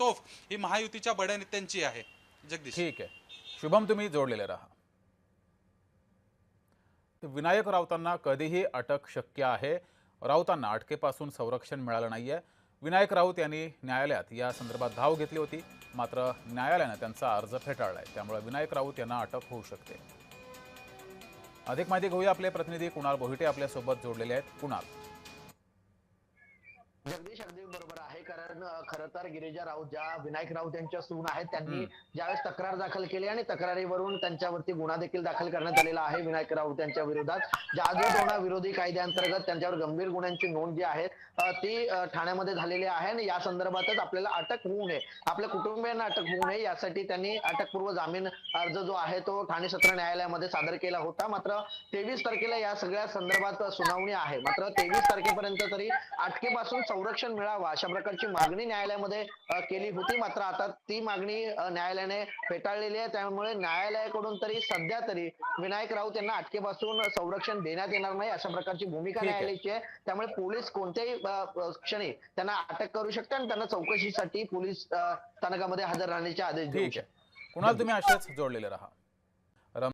तोफ ही महायुतीच्या बड्या नेत्यांची आहे। जगदीश, ठीक आहे शुभम, तुम्ही जोडलेले राहा। विनायक राऊतांना कधीही अटक शक्य आहे। राऊतांना अटकेपासून संरक्षण मिळालं नाहीये। विनायक राऊत यांनी न्यायालयात या संदर्भात धाव घेतली होती, मात्र न्यायालयाने त्यांचा अर्ज फेटाळलाय। त्यामुळे विनायक राऊत यांना अटक होऊ शकते। अधिक माहिती घेऊया, आपले प्रतिनिधी कुणाल बोहिटे आपल्या सोबत जोडलेले आहेत। कुणाल, जगदीश अगदी बरोबर आहे, कारण खरं तर गिरिजा राऊत ज्या विनायक राऊत यांच्या सून आहेत त्यांनी ज्यावेळेस तक्रार दाखल केली आणि तक्रारीवरून त्यांच्यावरती गुन्हा देखील दाखल करण्यात आलेला आहे विनायक राऊत यांच्या विरोधात। जादूटोणा विरोधी कायद्याअंतर्गत त्यांच्यावर गंभीर गुन्ह्यांची नोंद जी आहे ती ठाण्यामध्ये झालेली आहे आणि या संदर्भातच आपल्याला अटक होऊ नये, आपल्या कुटुंबियांना अटक होऊ नये यासाठी त्यांनी अटकपूर्व जामीन अर्ज जो आहे तो ठाणे सत्र न्यायालयामध्ये सादर केला होता। मात्र 23 तारखेला या सगळ्या संदर्भात सुनावणी आहे। मात्र 23 तारखेपर्यंत तरी अटकेपासून संरक्षण मिळावं अशा प्रकारची मागणी न्यायालयामध्ये केली होती। मात्र आता ती मागणी न्यायालयाने फेटाळलेली आहे। त्यामुळे न्यायालयाकडून तरी सध्या तरी विनायक राऊत यांना अटकेपासून संरक्षण देण्यात येणार नाही अशा प्रकारची भूमिका न्यायालयाची आहे। त्यामुळे पोलीस कोणत्याही क्षणी त्यांना अटक करू शकतात आणि त्यांना चौकशीसाठी पोलीस स्थानकामध्ये हजर राहण्याचे आदेश देऊ शकतात। कुणाल तुम्ही असेच जोडलेले राहा।